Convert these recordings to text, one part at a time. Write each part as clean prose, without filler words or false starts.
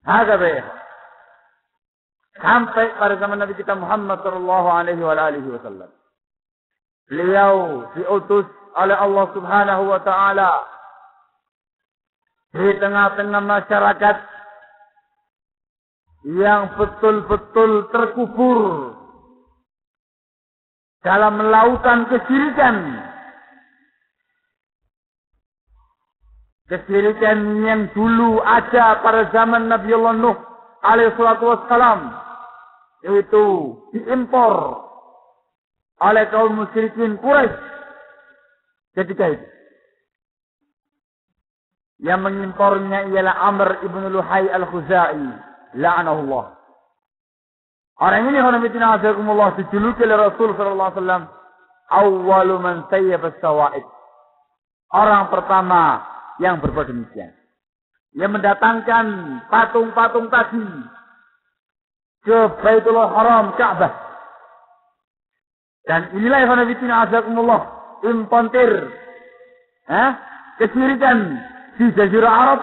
Hagabe. Sampai pada zaman Nabi kita Muhammad sallallahu alaihi wasallam. Beliau diutus oleh Allah Subhanahu wa taala di tengah-tengah masyarakat yang betul-betul terkubur dalam lautan kesyirikan. Kesyirikan yang dulu ada pada zaman Nabi Allah Nuh alaihi salatu wassalam, itu diimpor oleh kaum musyrikin Quraisy ketika itu. Yang mengimpornya ialah Amr ibn Luhai al-Khuzai, la'anahullah. Orang ini khonamitina azakumullah dijuluki oleh Rasul sallallahu alaihi wasallam awwalu man sayyaba as-sawa'id. Orang pertama yang berbuat demikian. Yang mendatangkan patung-patung tadi ke Baitullah Haram Ka'bah. Dan inilah khonamitina azakumullah impontir kesyirikan di Jazirah Arab.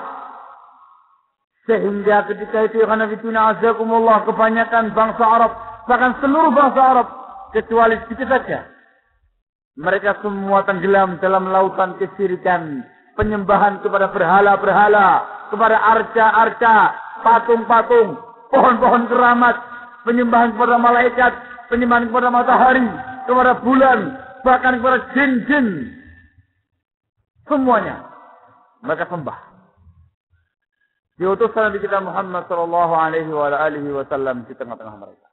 Sehingga ketika itu khonamitina azakumullah kebanyakan bangsa Arab, bahkan seluruh bangsa Arab kecuali sedikit saja, mereka semua tenggelam dalam lautan kesyirikan, penyembahan kepada berhala-berhala, kepada arca-arca, patung-patung, pohon-pohon keramat, penyembahan kepada malaikat, penyembahan kepada matahari, kepada bulan, bahkan kepada jin-jin. Semuanya mereka sembah. Diutus Nabi kita Muhammad sallallahu alaihi wasallam di tengah-tengah mereka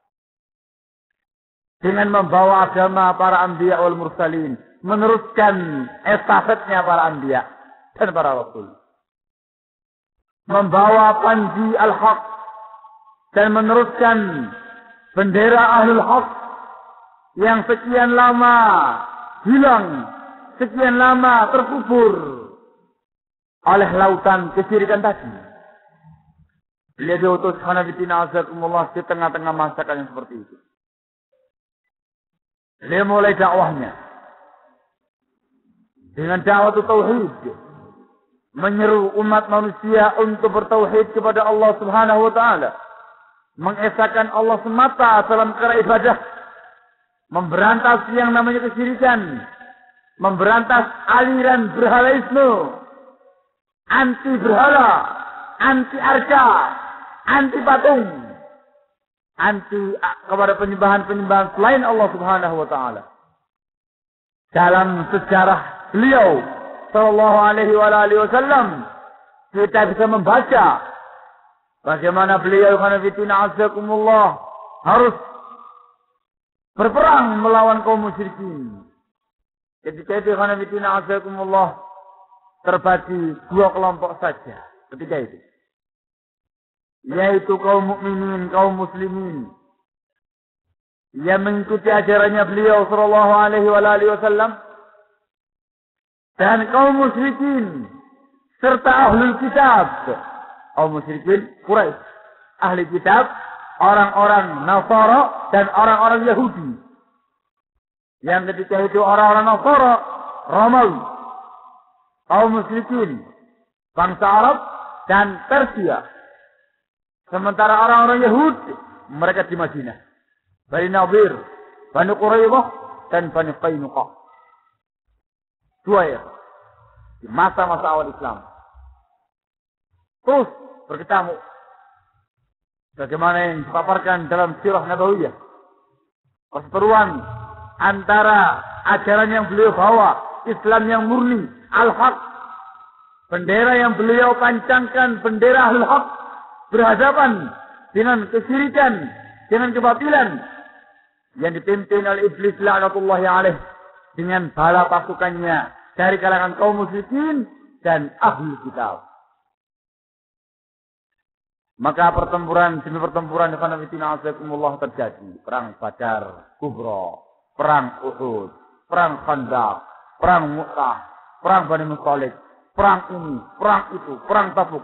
dengan membawa agama para anbiya wal mursalin, meneruskan estafetnya para anbiya dan para rasul, membawa panji al-haq dan meneruskan bendera ahlul haq yang sekian lama hilang, sekian lama terkubur oleh lautan kesyirikan tadi. Beliau diutus khanabitina azakumullah di tengah-tengah masyarakat yang seperti itu. Beliau mulai dakwahnya dengan dakwah tauhid, menyeru umat manusia untuk bertauhid kepada Allah Subhanahu wa taala, mengesahkan Allah semata dalam perkara ibadah, memberantas yang namanya kesyirikan, memberantas aliran berhalaisme, anti berhala, anti arca, anti patung, anti kepada penyembahan-penyembahan selain Allah Subhanahu wa taala. Dalam sejarah beliau sallallahu alaihi wasallam kita bisa membaca bagaimana beliau khanafitina azakumullah harus berperang melawan kaum musyrikin. Ketika itu khanafitina azakumullah terbagi dua kelompok saja ketika itu, yaitu kaum mukminin, kaum muslimin yang mengikuti ajarannya beliau sallallahu alaihi wasallam, dan kaum musyrikin serta ahlul kitab. Kaum musyrikin Quraisy, ahli kitab, orang-orang Nasara dan orang-orang Yahudi. Yang ketika itu orang-orang Nasara, Romawi, kaum musyrikin bangsa Arab dan Persia. Sementara orang-orang Yahudi mereka di Madinah, Bani Nadir, Bani Quraidah dan Bani Qainuqa. Dua ya, di masa-masa awal Islam. Terus berketemu bagaimana yang dipaparkan dalam sirah Nabawiyah, perseteruan antara ajaran yang beliau bawa, Islam yang murni, al-haq, bendera yang beliau pancangkan, bendera al-haq, berhadapan dengan kesyirikan, dengan kebatilan yang dipimpin oleh iblis la'natullahi alaih dengan bala pasukannya dari kalangan kaum musyrikin dan ahli kitab. Maka pertempuran demi pertempuran khanafitina azakumullah terjadi. Perang Badar Kubra, perang Uhud, perang Khandaq, perang Mu'tah, perang Bani Mustalik, perang ini, perang itu, perang Tabuk.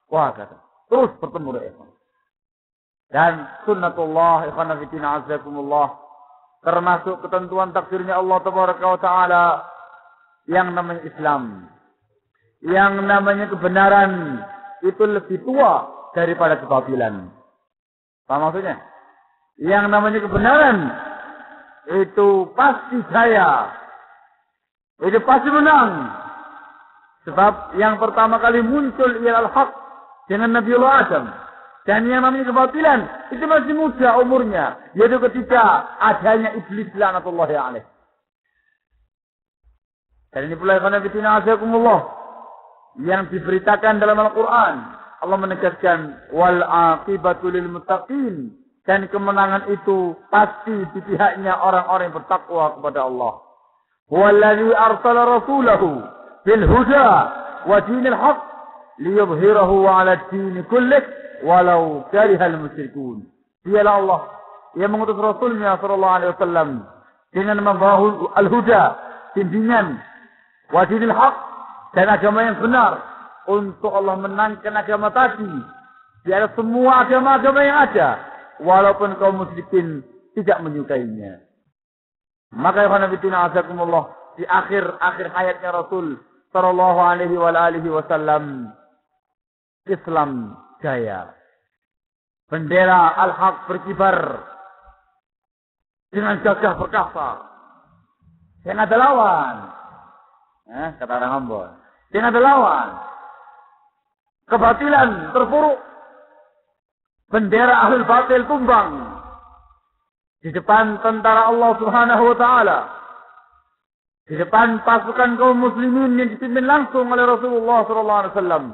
Wah, kata. Terus bertemu dengan dan sunnatullah khanafitina azakumullah, termasuk ketentuan takdirnya Allah tabaraka wa taala, yang namanya Islam, yang namanya kebenaran itu lebih tua daripada kebatilan. Apa maksudnya? Yang namanya kebenaran itu pasti jaya. Itu pasti menang. Sebab yang pertama kali muncul ialah hak dengan Nabiullah Adam. Dan yang namanya kebatilan itu masih muda umurnya, yaitu ketika adanya iblis laknatullahi alaih. Dan ini pula yang diberitakan dalam Al-Quran. Allah menegaskan wal aqibatu lil muttaqin, dan kemenangan itu pasti di pihaknya orang-orang yang bertakwa kepada Allah. Wallazi arsala rasulahu bil huda wa dinil haqq liyudhhirahu 'ala ad-din kullih walau karihal musyrikun. Dialah Allah yang mengutus Rasulnya sallallahu alaihi wasallam dengan membawa al-huda, bimbingan, wa dinil haqq, dan agama yang benar, untuk Allah menangkan agama tadi di atas semua agama-agama yang ada, walaupun kaum musyrikin tidak menyukainya. Maka ya khanafitina azakumullah, di akhir hayatnya Rasul sallallahu alaihi wasallam, Islam jaya. Bendera al-haq berkibar dengan gagah perkasa. Yang ada lawan. Kata orang Ambon. Yang ada lawan. Kebatilan terpuruk. Bendera ahlul batil tumbang. Di depan tentara Allah Subhanahu wa taala. Di depan pasukan kaum muslimin yang dipimpin langsung oleh Rasulullah sallallahu alaihi wasallam.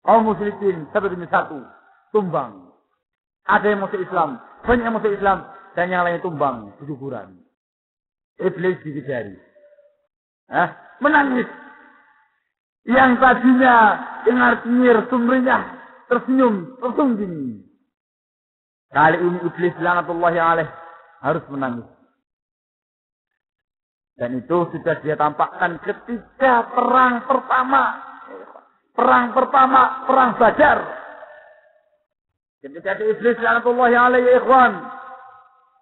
Kaum musyrikin satu demi satu tumbang. Ada yang masuk Islam, banyak yang masuk Islam, dan yang lainnya tumbang, kesuburan. Iblis dikejar. Menangis. Yang tadinya dengar-dengar sumringah, tersenyum, tersungging. Kali ini iblis laknatullahi alaih harus menangis. Dan itu sudah dia tampakkan ketika perang pertama. Perang Badar. Ketika iblis laknatullahi alaihi ikhwan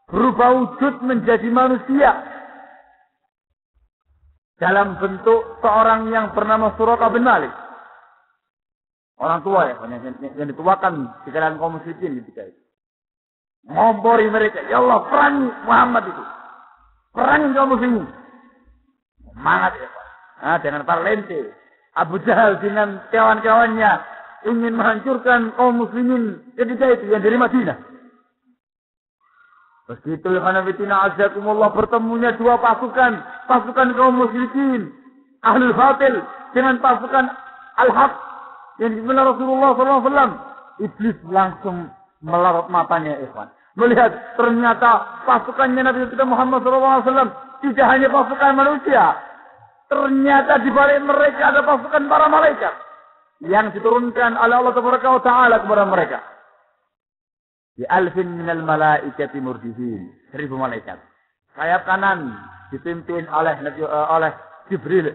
berubah wujud menjadi manusia dalam bentuk seorang yang bernama Suraqah bin Malik. Orang tua ya, yang dituakan di kalangan kaum musyrikin ketika itu. Ngompori mereka, ya Allah, perangi Muhammad itu. Perangi kaum muslimin. Semangat ya Pak. Dengan parlente. Abu Jahal dengan kawan-kawannya ingin menghancurkan kaum muslimin ketika itu yang dari Madinah. Begitu khanafitina azakumullah, bertemunya dua pasukan kaum musyrikin, ahlul batil, dengan pasukan al-haq yang dipimpin Rasulullah SAW. Iblis langsung melarut matanya, ikhwan. Melihat ternyata pasukannya Nabi kita Muhammad SAW tidak hanya pasukan manusia. Ternyata di balik mereka ada pasukan para malaikat yang diturunkan oleh Allah Taala kepada mereka. Di alfin minal malaikati murdifin, 1000 malaikat. Sayap kanan dipimpin oleh Jibril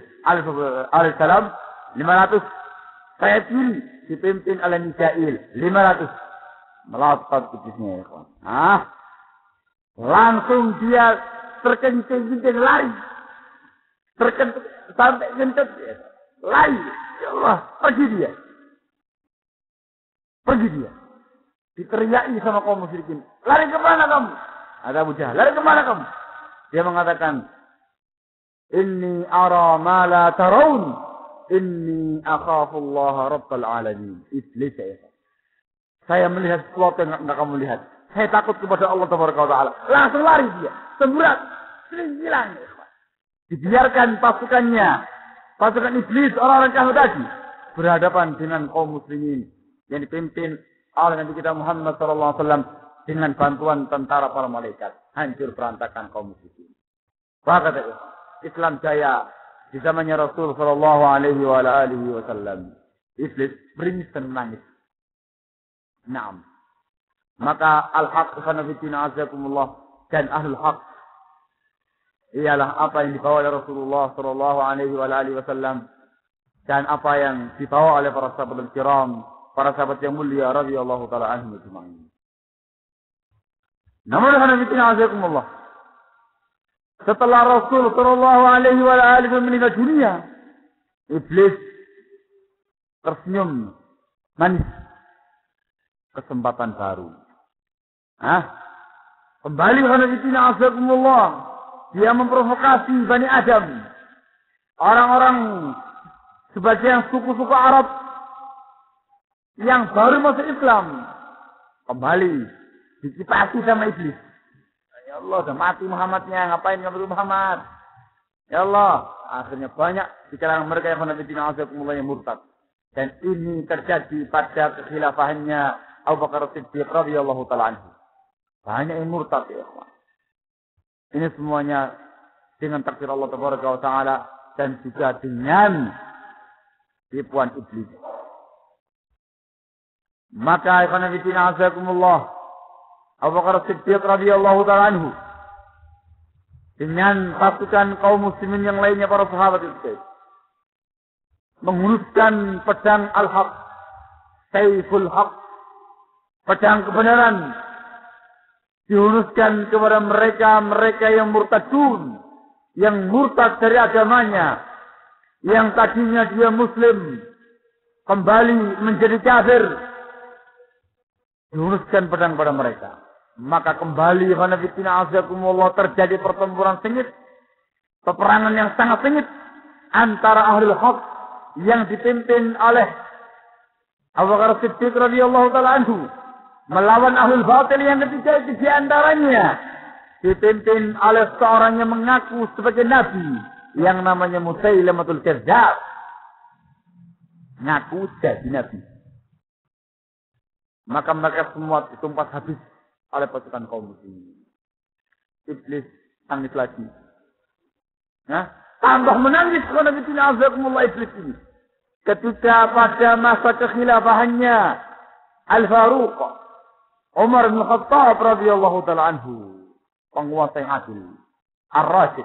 alaihissalam 500. Sayap kiri dipimpin oleh Mikail 500. Melotot iblisnya, ya. Langsung dia terkencing-kencing lari. Terkentut sampai kentut, lari. Ya Allah, pergi dia. Diteriaki sama kaum musyrikin. Lari kemana kamu? Ada Abu Jahal. Lari kemana kamu? Dia mengatakan, Inni ara ma la tarawun. Inni akhafullaha rabbal alamin. Iblis ya. Saya melihat sesuatu yang enggak kamu lihat. Saya takut kepada Allah Taala. Langsung lari dia. Semburat. Hilang. Dibiarkan pasukan iblis, orang-orang kafir tadi, berhadapan dengan kaum muslimin yang dipimpin oleh Nabi kita Muhammad SAW dengan bantuan tentara para malaikat. Hancur berantakan kaum muslimin. Bahkan Islam jaya di zamannya Rasul SAW. Iblis beringis dan menangis. Naam. Maka al-haq khanafitina azakumullah dan ahlul haq ialah apa yang dibawa oleh Rasulullah SAW dan apa yang dibawa oleh para sahabat kiram, para sahabat yang mulia radhiyallahu taala anhum ajma'in. Namun alhamdulillah, setelah Rasul SAW meninggal dunia, iblis tersenyum manis kesempatan baru. Kembali khonafidina azakumullah. Dia memprovokasi Bani Adam. Orang-orang sebagian suku-suku Arab yang baru masuk Islam. Kembali dicipasi sama iblis. Ya Allah, udah mati Muhammadnya. Ngapain kamu Muhammad? Ya Allah. Akhirnya banyak di kalangan mereka yang khonafidina azakumullah yang murtad. Dan ini terjadi pada kekhilafahannya Abu Bakar Siddiq radhiyallahu ta'ala anhu. Banyak yang murtad ya Allah. Ini semuanya dengan takdir Allah tabaraka wa ta'ala dan juga dengan tipuan iblis. Maka ikhwan fillah azakumullah, Abu Bakar Siddiq radhiyallahu ta'ala anhu dengan pasukan kaum muslimin yang lainnya para sahabat itu menghunuskan pedang al-haq, saiful haq, pedang kebenaran, dihunuskan kepada mereka yang murtadun, yang murtad dari agamanya, yang tadinya dia muslim kembali menjadi kafir, dihunuskan pedang pada mereka. Maka kembali khonafidina azakumullah terjadi pertempuran sengit, peperangan yang sangat sengit antara ahlul haq yang dipimpin oleh Abu Bakar Siddiq radhiyallahu ta'ala anhu melawan ahlul batil yang ketiga di antaranya dipimpin oleh seorang yang mengaku sebagai nabi yang namanya Musailamatul Kadzdzab, ngaku jadi nabi. Maka mereka semua ditumpas habis oleh pasukan kaum muslimin. Iblis tangis lagi. Tambah menangis khonafidina azakumullah iblis ini. Ketika pada masa kekhilafahannya Al-Faruq Umar bin Khattab radhiyallahu ta'ala anhu, penguasa yang adil, Ar-Rasyid,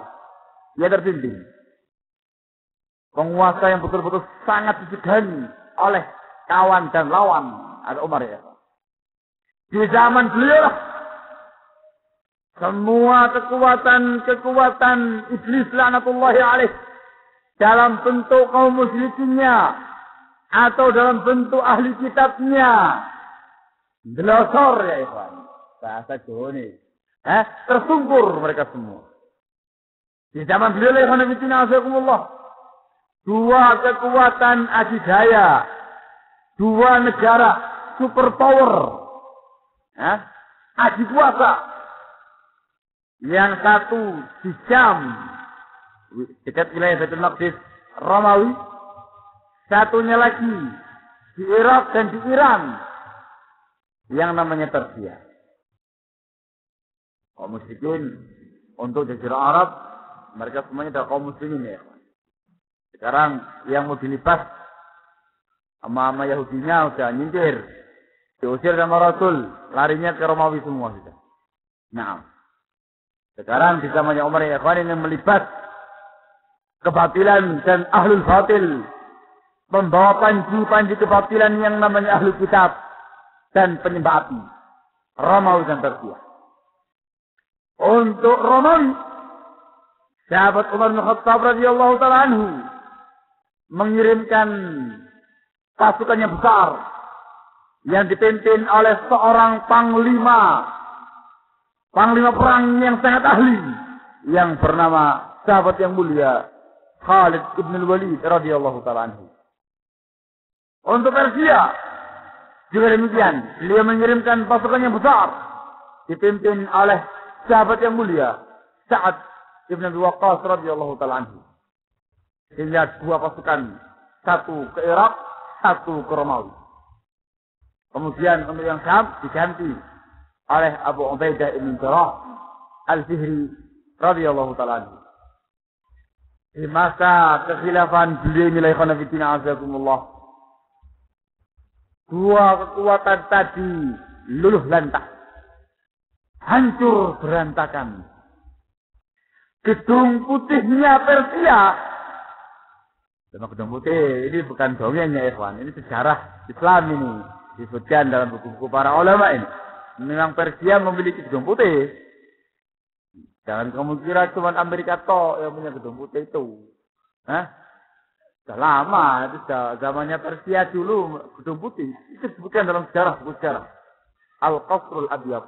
dia terpimpin. Penguasa yang betul-betul sangat disegani oleh kawan dan lawan, ada Umar ya. Di zaman beliau semua kekuatan iblis laknatullahi alaih dalam bentuk kaum musyrikinnya atau dalam bentuk ahli kitabnya delosor ya ikhwan, bahasa Jawa ini, tersungkur mereka semua. Di zaman beliau ikhwan fillah azakumullah, dua kekuatan adidaya, dua negara superpower, adi kuasa. Yang satu di Syam, dekat wilayah Baitul Maqdis, Romawi. Satunya lagi di Irak dan di Iran, yang namanya Persia. Kaum musyrikin untuk jazirah Arab, mereka semuanya adalah kaum muslimin ya. Sekarang yang mau dilibas sama Yahudinya udah nyindir, diusir sama Rasul, larinya ke Romawi semua sudah. Nah, sekarang di zamannya Umar ya ikhwan yang melibas kebatilan dan ahlul batil, membawa panji-panji kebatilan yang namanya ahlul kitab dan penyembah api, Romawi dan Persia. Untuk Romawi, sahabat Umar bin Khattab radhiyallahu ta'ala anhu mengirimkan pasukan yang besar yang dipimpin oleh seorang panglima perang yang sangat ahli yang bernama sahabat yang mulia Khalid ibn Walid radhiyallahu ta'ala anhu. Untuk Persia juga demikian, beliau mengirimkan pasukan yang besar dipimpin oleh sahabat yang mulia Sa'ad ibn Abi Waqqas radhiyallahu ta'ala anhu. Sehingga dua pasukan, satu ke Irak, satu ke Romawi. Kemudian untuk yang Syam diganti oleh Abu Ubaidah ibn Jarrah Al-Fihri radhiyallahu ta'ala anhu. Di masa kekhilafan beliau nilai khonafidina azakumullah, dua kekuatan tadi luluh lantak, hancur berantakan. Gedung putihnya Persia, sama gedung putih ini bukan dongengnya ikhwan, ini sejarah Islam ini, disebutkan dalam buku-buku para ulama ini. Memang Persia memiliki gedung putih. Jangan kamu kira cuma Amerika toh yang punya gedung putih itu. Sudah lama, itu sudah zamannya Persia dulu gedung putih. Itu disebutkan dalam sejarah, buku sejarah. Al-Qasrul Abyad.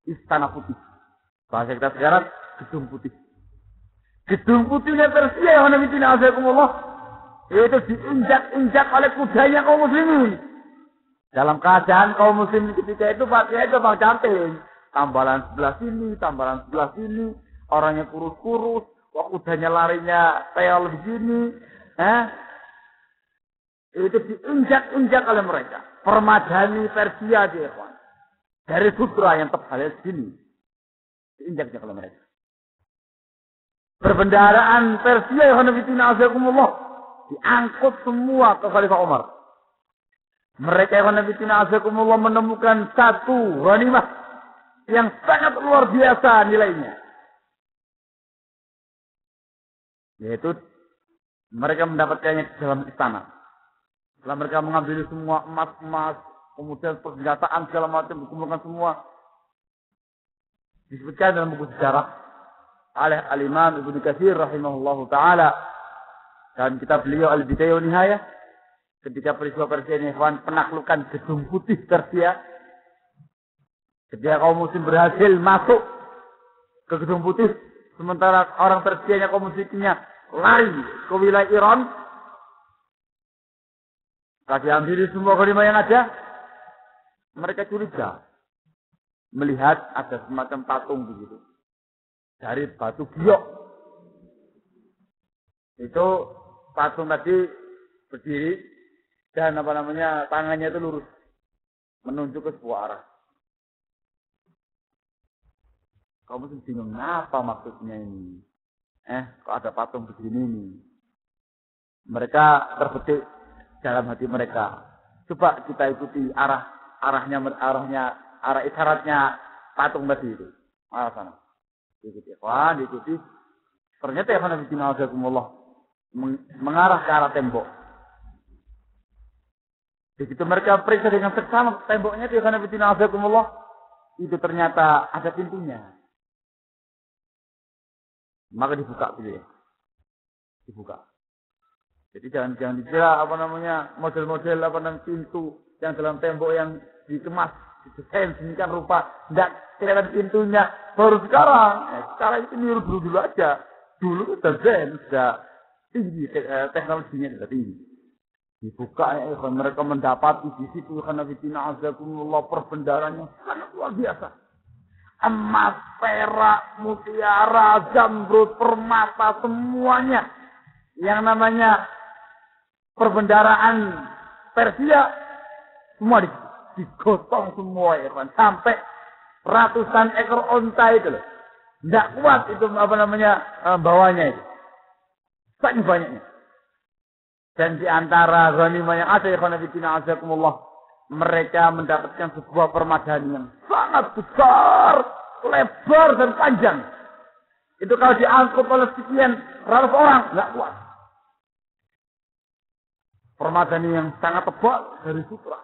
Istana putih. Bahasa kita sekarang, gedung putih. Gedung putihnya Persia, ya Nabitina Azzaikumullah. Itu diinjak-injak oleh kudanya kaum muslimin. Dalam keadaan kaum muslimin ketika itu pakaian itu bang cantik. Tambalan sebelah sini, tambalan sebelah sini. Orangnya kurus-kurus. Wah, kudanya larinya kayak begini. Itu diinjak-injak oleh mereka. Permadani Persia dia, kawan. Dari sutra yang tebalnya segini. Diinjak-injak oleh mereka. Perbendaharaan Persia ya Hanafitina Azzaikumullah diangkut semua ke Khalifah Umar. Mereka ya Hanafitina Azzaikumullah menemukan satu ghanimah yang sangat luar biasa nilainya. Yaitu mereka mendapatkannya di dalam istana. Setelah mereka mengambil semua emas-emas, kemudian persenjataan segala macam, dikumpulkan semua. Disebutkan dalam buku sejarah oleh Al-Imam Ibnu Katsir rahimahullahu taala dan kitab beliau Al-Bidayah wa Nihayah ketika peristiwa Persia ini penaklukan gedung putih Persia, ketika kaum muslim berhasil masuk ke gedung putih sementara orang Persianya kaum muslimnya lari ke wilayah Iran, kasih ambil semua ghanimah yang ada, mereka curiga melihat ada semacam patung begitu dari batu giok. Itu patung tadi berdiri dan tangannya itu lurus menunjuk ke sebuah arah. Kamu mesti bingung apa maksudnya ini? Kok ada patung begini ini? Mereka terbetik dalam hati mereka. Coba kita ikuti arah isyaratnya patung tadi itu. Arah sana. Diikuti. Ternyata ya Hanafitina Azzaikumullah mengarah ke arah tembok. Begitu mereka periksa dengan seksama temboknya ya Hanafitina Azzaikumullah, itu ternyata ada pintunya. Maka dibuka gitu ya. Dibuka. Jadi jangan dikira model-model pintu yang dalam tembok yang dikemas, didesain sedemikian rupa, tidak kelihatan pintunya baru sekarang. Sekarang itu niru dulu aja. Dulu sudah zen, sudah tinggi teknologinya sudah tinggi. Dibuka mereka mendapati di situ Hanafitina Azzaikumullah perbendaharaan yang sangat luar biasa. Emas, perak, mutiara, zamrud, permata, semuanya yang namanya perbendaharaan Persia semua digotong semua ya kan, sampai ratusan ekor onta itu loh. Tidak kuat itu bawahnya itu. Saking banyaknya. Dan di antara ghanimah yang ada ya Hanafitina Azzaikumullah, mereka mendapatkan sebuah permadani yang sangat besar, lebar dan panjang. Itu kalau diangkut oleh sekian ratus orang, nggak kuat. Permadani yang sangat tebal dari sutra.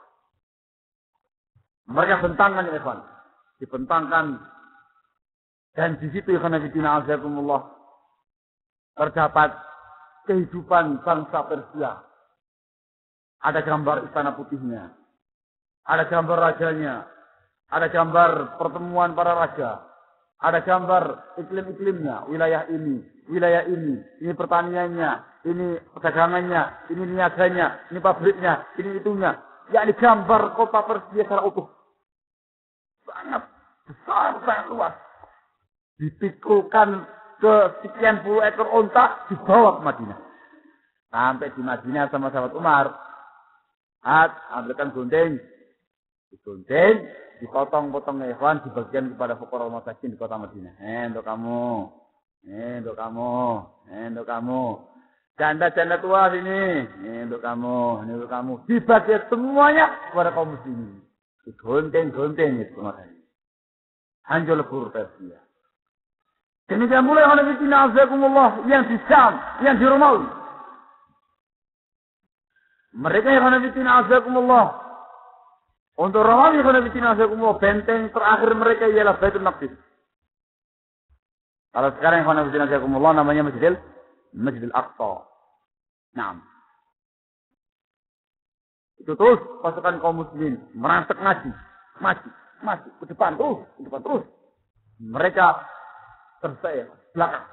Mereka bentangkan ya ikhwan. Dibentangkan. Dan di situ ya Hanafitina Azzaikumullah terdapat kehidupan bangsa Persia. Ada gambar istana putihnya. Ada gambar rajanya. Ada gambar pertemuan para raja. Ada gambar iklim-iklimnya. Wilayah ini pertaniannya, ini perdagangannya, ini niaganya, ini pabriknya, ini itunya. Yakni gambar kota Persia secara utuh. Sangat besar, sangat luas. Dipikulkan ke sekian puluh ekor onta, dibawa ke Madinah. Sampai di Madinah sama sahabat Umar. Ambilkan gunting. Digunting, dipotong-potong ikhwan, dibagikan kepada fuqara masakin di kota Madinah. Untuk kamu. Untuk kamu. Janda-janda tua sini. Untuk kamu. Ini untuk kamu. Dibagi semuanya kepada kaum muslimin. Digunting itu makanya. Hancur lebur Persia. Demikian pula Hanafitina Azzaikumullah yang di Syam, yang di Romawi. Mereka yang Hanafitina Azzaikumullah. Untuk Romawi Hanafitina Azzaikumullah, benteng terakhir mereka ialah Baitul Maqdis. Kalau sekarang Hanafitina Azzaikumullah namanya Masjidil Aqsa. Naam. Itu terus pasukan kaum muslimin merangsek maju. maju, ke depan terus. Mereka tersayang, belakang.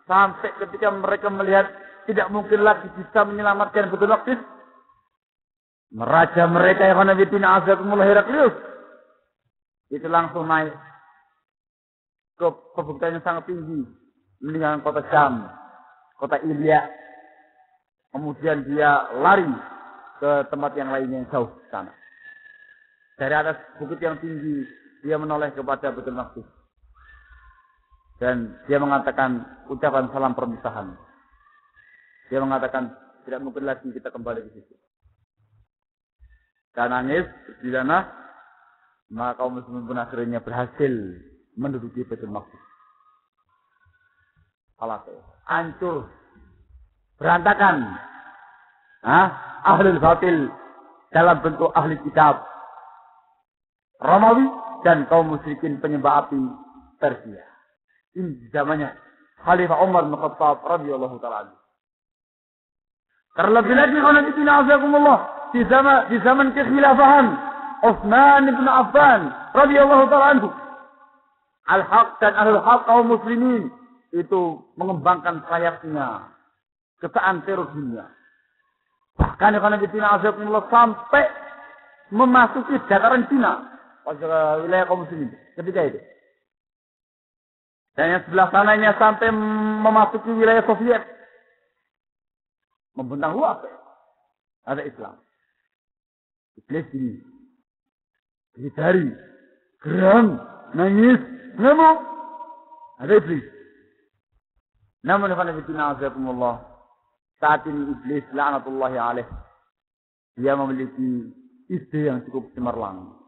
Sampai ketika mereka melihat tidak mungkin lagi bisa menyelamatkan Baitul Maqdis, raja mereka yang Nabiina Azzaikumullah Heraklius itu langsung naik ke perbukitan yang sangat tinggi, meninggalkan kota Syam, kota Ilya. Kemudian dia lari ke tempat yang lainnya yang jauh ke sana. Dari atas bukit yang tinggi, dia menoleh kepada Baitul Maqdis. Dan dia mengatakan ucapan salam perpisahan. Dia mengatakan tidak mungkin lagi kita kembali ke situ. Dan nangis di sana, maka kaum muslimin pun akhirnya berhasil menduduki Baitul Maqdis. Alhasil, hancur, berantakan. Ahlul batil dalam bentuk ahli kitab Romawi dan kaum musyrikin penyembah api Persia. Ini zamannya Khalifah Umar bin Khattab radhiyallahu taala. Terlebih lagi Nabiina Azzaikumullah di zaman kekhilafahan Utsman bin Affan radhiyallahu taala anhu. Al-Haq dan Ahlul Haq kaum muslimin itu mengembangkan sayapnya ke seantero dunia. Bahkan Nabiina Azzaikumullah sampai memasuki dataran Cina, wilayah kaum muslimin ketika itu. Dan yang sebelah sananya sampai memasuki wilayah Soviet. Membentang luas. Ada Islam. Iblis ini. Dihindari. Geram. Nangis. Ngamuk. Ada Iblis. Namun Nabiina Azzaikumullah. Saat ini Iblis la'natullahi alaih. Dia memiliki ide yang cukup cemerlang.